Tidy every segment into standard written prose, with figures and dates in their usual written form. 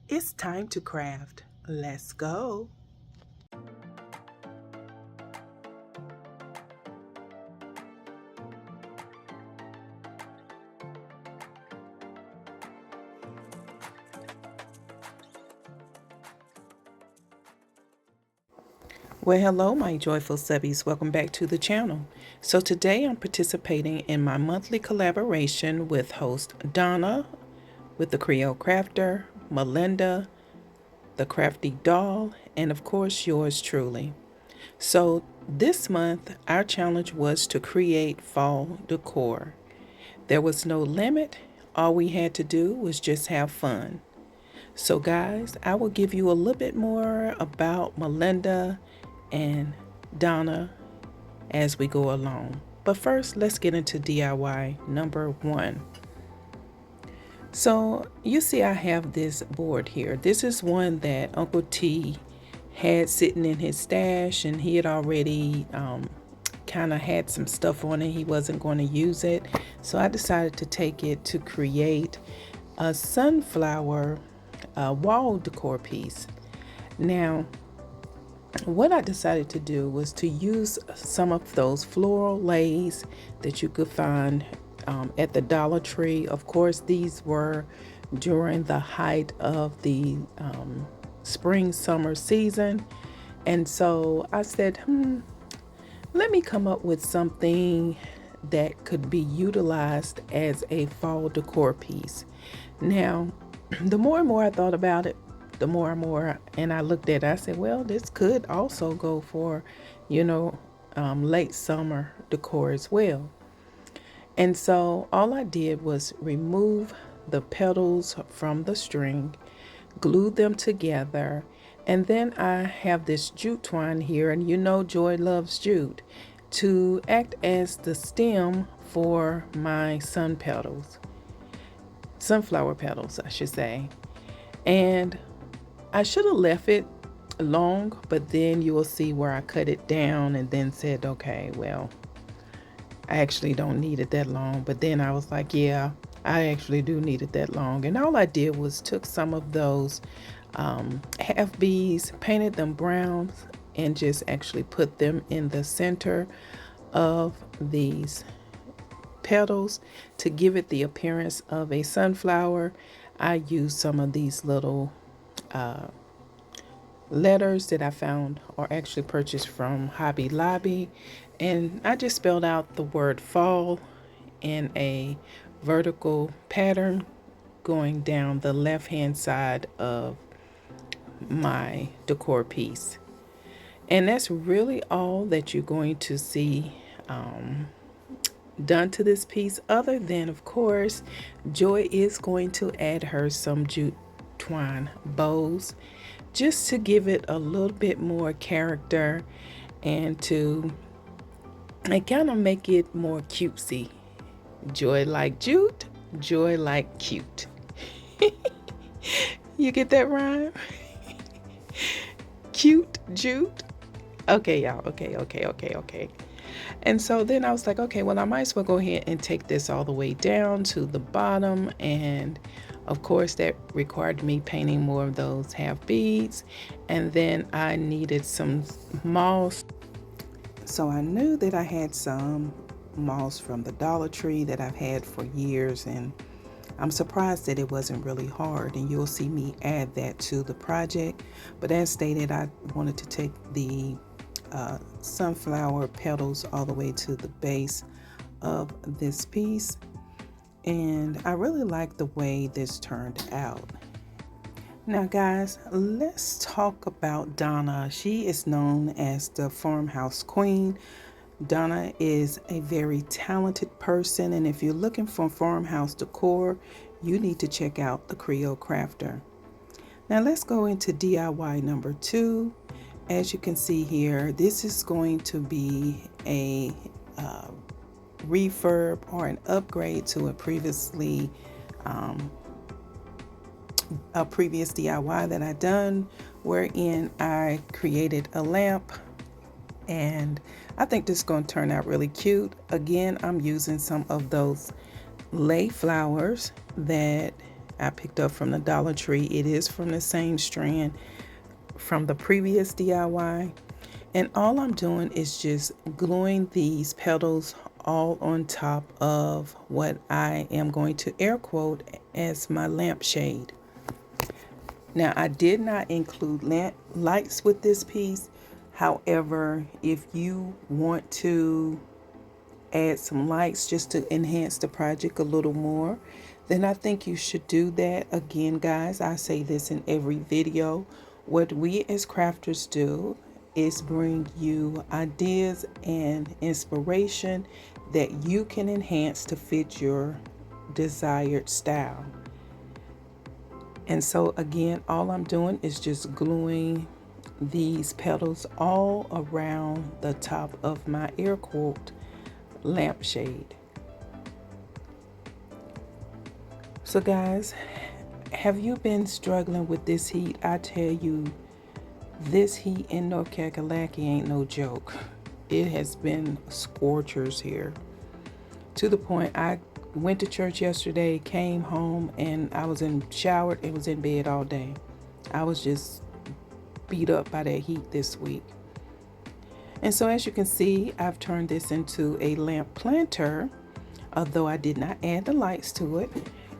It's time to craft. Let's go. Well, hello, my joyful subbies. Welcome back to the channel. So today I'm participating in my monthly collaboration with host Donna with the Creole Crafter, Malinda, the Crafty Doll, and of course yours truly. So this month our challenge was to create fall decor. There was no limit. All we had to do was just have fun. So guys, I will give you a little bit more about Malinda and Donna as we go along. But first, let's get into DIY number 1. So you see I have this board here. This is one that Uncle T had sitting in his stash, and he had already kind of had some stuff on it. He wasn't going to use it. So I decided to take it to create a sunflower wall decor piece. Now, what I decided to do was to use some of those floral leis that you could find at the Dollar Tree. Of course, these were during the height of the spring summer season, and so I said, let me come up with something that could be utilized as a fall decor piece. Now, the more and more I thought about it, the more and more, and I looked at it, I said, well, this could also go for, late summer decor as well. And so all I did was remove the petals from the string, glue them together, and then I have this jute twine here, and Joy loves jute, to act as the stem for my sunflower petals, I should say. And I should have left it long, but then you will see where I cut it down and then said, okay, well, I actually don't need it that long. But then I was like, yeah, I actually do need it that long. And all I did was took some of those half bees, painted them brown, and just actually put them in the center of these petals to give it the appearance of a sunflower. I used some of these little letters that I found or actually purchased from Hobby Lobby, and I just spelled out the word fall in a vertical pattern going down the left hand side of my decor piece. And that's really all that you're going to see done to this piece, other than, of course, Joy is going to add her some jute twine bows just to give it a little bit more character and kind of make it more cutesy. Joy like jute, Joy like cute. You get that rhyme? Cute jute. Okay, y'all. Okay. And so then I was like, okay, well, I might as well go ahead and take this all the way down to the bottom. And of course, that required me painting more of those half beads. And then I needed some moss. So I knew that I had some moss from the Dollar Tree that I've had for years. And I'm surprised that it wasn't really hard. And you'll see me add that to the project. But as stated, I wanted to take the sunflower petals all the way to the base of this piece, and I really like the way this turned out. Now guys, let's talk about Donna. She is known as the farmhouse queen. Donna is a very talented person, and if you're looking for farmhouse decor, you need to check out the Creole Crafter. Now let's go into DIY number 2. As you can see here, this is going to be a refurb or an upgrade to a previous DIY that I done, wherein I created a lamp, and I think this is going to turn out really cute. Again, I'm using some of those lei flowers that I picked up from the Dollar Tree. It is from the same strand from the previous DIY. And all I'm doing is just gluing these petals all on top of what I am going to air quote as my lampshade. Now, I did not include lights with this piece. However, if you want to add some lights just to enhance the project a little more, then I think you should do that. Again, guys, I say this in every video. What we as crafters do is bring you ideas and inspiration that you can enhance to fit your desired style. And so again, all I'm doing is just gluing these petals all around the top of my air quote lampshade. So guys, have you been struggling with this heat? I tell you, this heat in North Kakalaki ain't no joke. It has been scorchers here, to the point I went to church yesterday, came home, and I was showered and was in bed all day. I was just beat up by that heat this week. And so as you can see, I've turned this into a lamp planter, although I did not add the lights to it.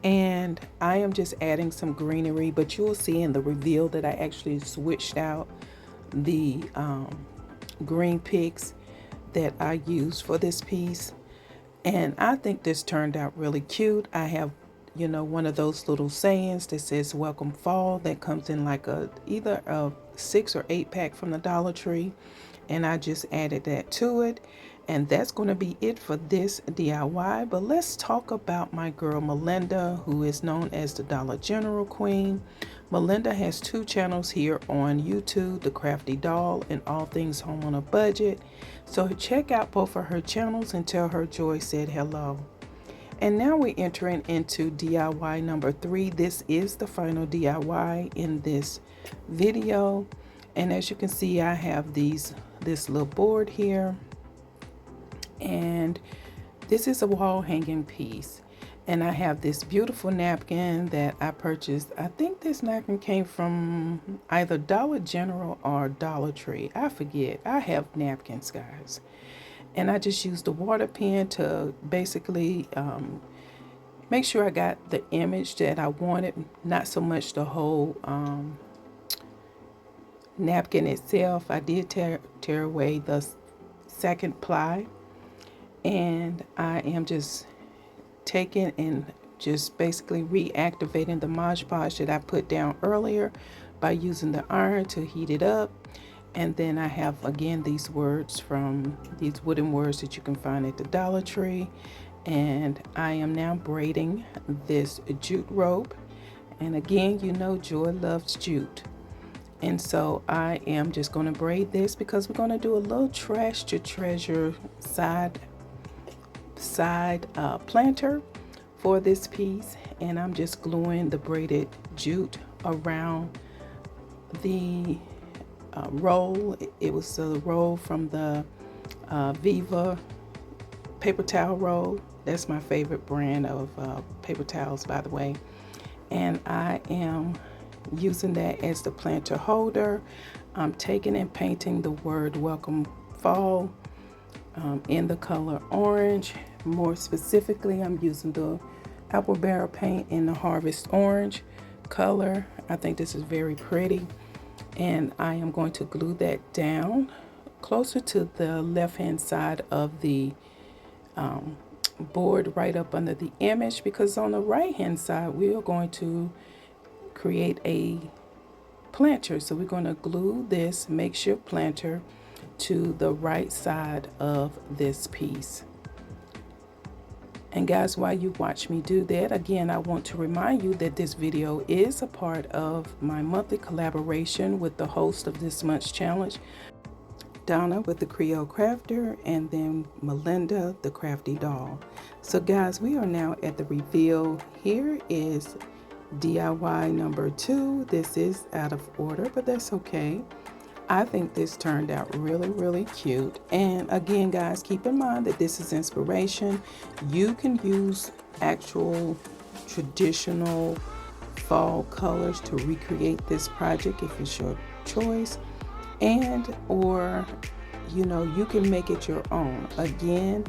And I am just adding some greenery, but you will see in the reveal that I actually switched out the green picks that I used for this piece. And I think this turned out really cute. I have, you know, one of those little sayings that says welcome fall that comes in like either a 6 or 8 pack from the Dollar Tree. And I just added that to it. And that's going to be it for this DIY. But let's talk about my girl Malinda, who is known as the Dollar General Queen. Malinda has 2 channels here on YouTube, The Crafty Doll and All Things Home on a Budget. So check out both of her channels and tell her Joy said hello. And now we're entering into DIY number 3. This is the final DIY in this video. And as you can see, I have this little board here. And this is a wall hanging piece. And I have this beautiful napkin that I purchased. I think this napkin came from either Dollar General or Dollar Tree. I forget. I have napkins, guys. And I just used the water pen to basically make sure I got the image that I wanted. Not so much the whole napkin itself. I did tear away the second ply. And I am just taking and just basically reactivating the Mod Podge that I put down earlier by using the iron to heat it up. And then I have again these wooden words that you can find at the Dollar Tree. And I am now braiding this jute rope. And again, you know Joy loves jute. And so I am just going to braid this because we're going to do a little trash to treasure side planter for this piece. And I'm just gluing the braided jute around the roll. It was a roll from the Viva paper towel roll. That's my favorite brand of paper towels, by the way. And I am using that as the planter holder. I'm taking and painting the word welcome fall in the color orange. More specifically, I'm using the apple barrel paint in the harvest orange color. I think this is very pretty. And I am going to glue that down closer to the left hand side of the board, right up under the image, because on the right hand side we are going to create a planter. So we're going to glue this makeshift planter to the right side of this piece. And guys, while you watch me do that, again, I want to remind you that this video is a part of my monthly collaboration with the host of this month's challenge, Donna with the Creole Crafter, and then Malinda, the Crafty Doll. So guys, we are now at the reveal. Here is DIY number 2. This is out of order, but that's okay. I think this turned out really, really cute. And again, guys, keep in mind that this is inspiration. You can use actual traditional fall colors to recreate this project if it's your choice, and or you can make it your own. Again,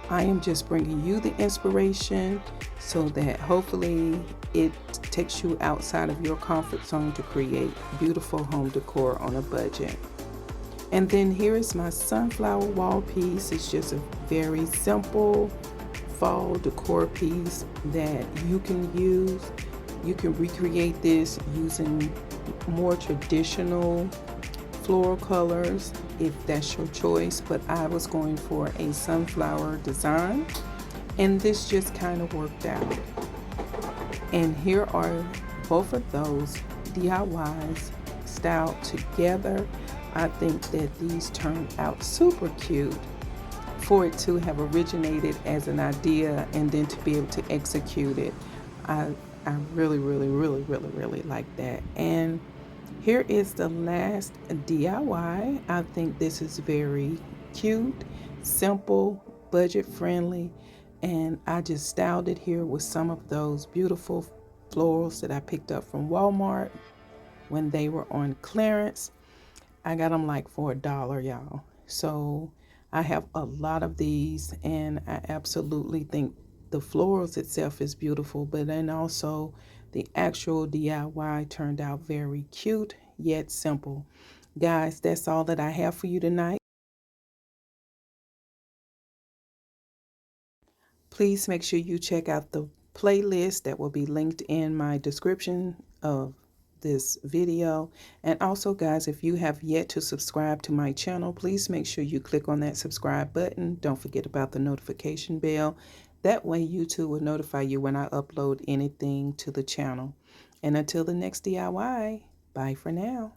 I am just bringing you the inspiration so that hopefully it takes you outside of your comfort zone to create beautiful home decor on a budget. And then here is my sunflower wall piece. It's just a very simple fall decor piece that you can use. You can recreate this using more traditional floral colors if that's your choice, but I was going for a sunflower design, and this just kind of worked out. And here are both of those DIYs styled together. I think that these turned out super cute for it to have originated as an idea and then to be able to execute it. I really, really, really, really, really like that. And here is the last DIY. I think this is very cute, simple, budget friendly, and I just styled it here with some of those beautiful florals that I picked up from Walmart when they were on clearance. I got them like for $1, y'all. So I have a lot of these, and I absolutely think the florals itself is beautiful, but then also the actual DIY turned out very cute yet simple. Guys, that's all that I have for you tonight. Please make sure you check out the playlist that will be linked in my description of this video. And also, guys, if you have yet to subscribe to my channel, please make sure you click on that subscribe button. Don't forget about the notification bell. That way YouTube will notify you when I upload anything to the channel. And until the next DIY, bye for now.